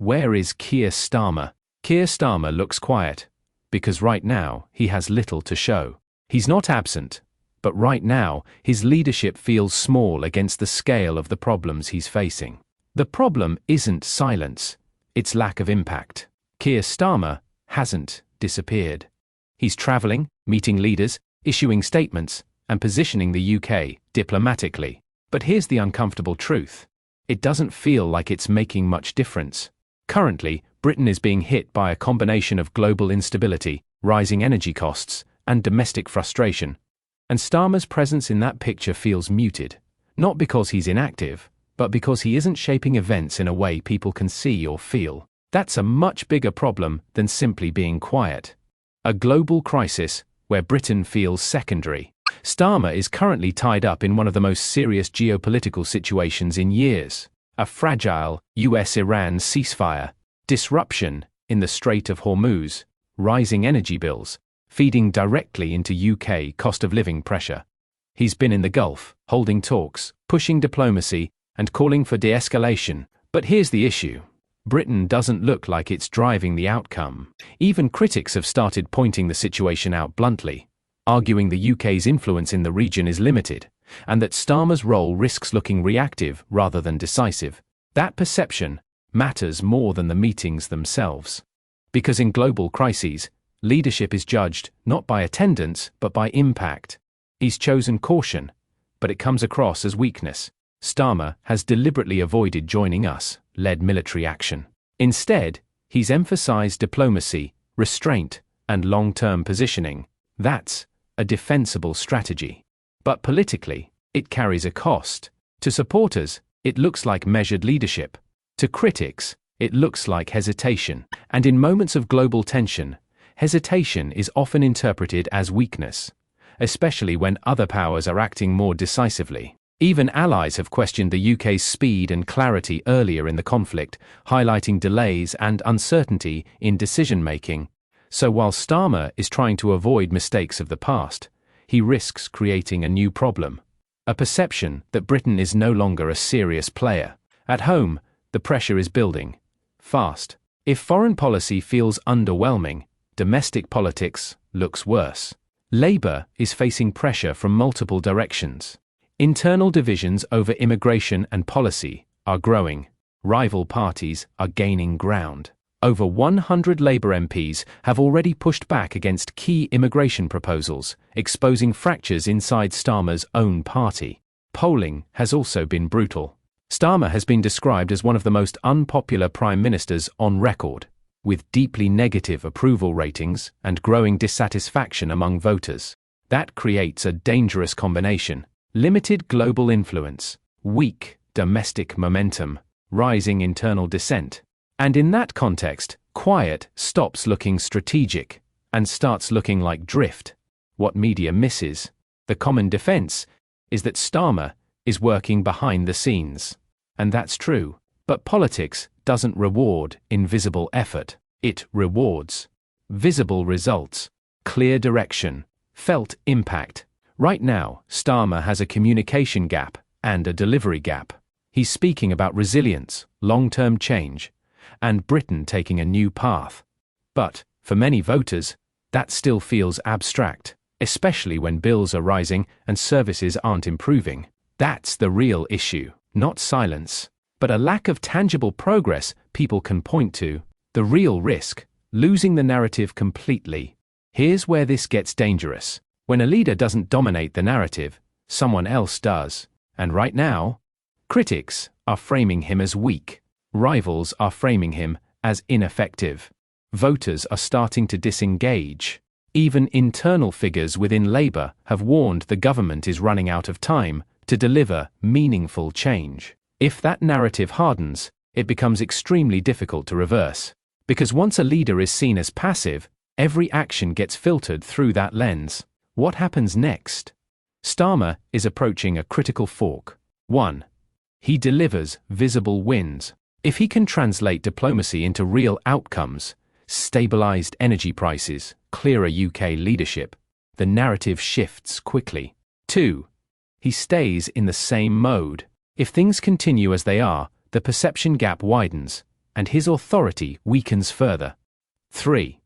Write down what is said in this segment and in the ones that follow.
Where is Keir Starmer? Keir Starmer looks quiet, because right now he has little to show. He's not absent, but right now his leadership feels small against the scale of the problems he's facing. The problem isn't silence, it's lack of impact. Keir Starmer hasn't disappeared. He's traveling, meeting leaders, issuing statements, and positioning the UK diplomatically. But here's the uncomfortable truth. It doesn't feel like it's making much difference. Currently, Britain is being hit by a combination of global instability, rising energy costs, and domestic frustration. And Starmer's presence in that picture feels muted, not because he's inactive, but because he isn't shaping events in a way people can see or feel. That's a much bigger problem than simply being quiet. A global crisis where Britain feels secondary. Starmer is currently tied up in one of the most serious geopolitical situations in years. A fragile US-Iran ceasefire, disruption in the Strait of Hormuz, rising energy bills, feeding directly into UK cost of living pressure. He's been in the Gulf, holding talks, pushing diplomacy, and calling for de-escalation. But here's the issue. Britain doesn't look like it's driving the outcome. Even critics have started pointing the situation out bluntly, arguing the UK's influence in the region is limited, and that Starmer's role risks looking reactive rather than decisive. That perception matters more than the meetings themselves. Because in global crises, leadership is judged not by attendance but by impact. He's chosen caution, but it comes across as weakness. Starmer has deliberately avoided joining us-led military action. Instead, he's emphasized diplomacy, restraint, and long-term positioning. That's a defensible strategy. But politically, it carries a cost. To supporters, it looks like measured leadership. To critics, it looks like hesitation. And in moments of global tension, hesitation is often interpreted as weakness, especially when other powers are acting more decisively. Even allies have questioned the UK's speed and clarity earlier in the conflict, highlighting delays and uncertainty in decision-making. So while Starmer is trying to avoid mistakes of the past, he risks creating a new problem. A perception that Britain is no longer a serious player. At home, the pressure is building. Fast. If foreign policy feels underwhelming, domestic politics looks worse. Labour is facing pressure from multiple directions. Internal divisions over immigration and policy are growing. Rival parties are gaining ground. Over 100 Labour MPs have already pushed back against key immigration proposals, exposing fractures inside Starmer's own party. Polling has also been brutal. Starmer has been described as one of the most unpopular prime ministers on record, with deeply negative approval ratings and growing dissatisfaction among voters. That creates a dangerous combination: limited global influence, weak domestic momentum, rising internal dissent. And in that context, quiet stops looking strategic and starts looking like drift. What media misses, the common defense, is that Starmer is working behind the scenes. And that's true. But politics doesn't reward invisible effort. It rewards visible results, clear direction, felt impact. Right now, Starmer has a communication gap and a delivery gap. He's speaking about resilience, long-term change, and Britain taking a new path. But, for many voters, that still feels abstract, especially when bills are rising and services aren't improving. That's the real issue, not silence, but a lack of tangible progress people can point to. The real risk: losing the narrative completely. Here's where this gets dangerous. When a leader doesn't dominate the narrative, someone else does. And right now, critics are framing him as weak. Rivals are framing him as ineffective. Voters are starting to disengage. Even internal figures within Labour have warned the government is running out of time to deliver meaningful change. If that narrative hardens, it becomes extremely difficult to reverse. Because once a leader is seen as passive, every action gets filtered through that lens. What happens next? Starmer is approaching a critical fork. 1. He delivers visible wins. If he can translate diplomacy into real outcomes, stabilized energy prices, clearer UK leadership, the narrative shifts quickly. 2. He stays in the same mode. If things continue as they are, the perception gap widens, and his authority weakens further. 3.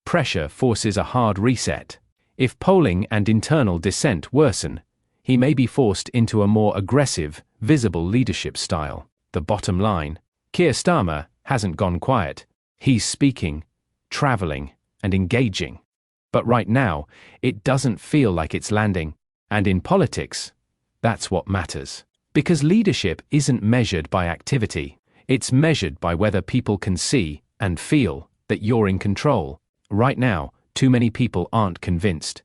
Pressure forces a hard reset. If polling and internal dissent worsen, he may be forced into a more aggressive, visible leadership style. The bottom line: Keir Starmer hasn't gone quiet. He's speaking, traveling, and engaging. But right now, it doesn't feel like it's landing. And in politics, that's what matters. Because leadership isn't measured by activity. It's measured by whether people can see and feel that you're in control. Right now, too many people aren't convinced.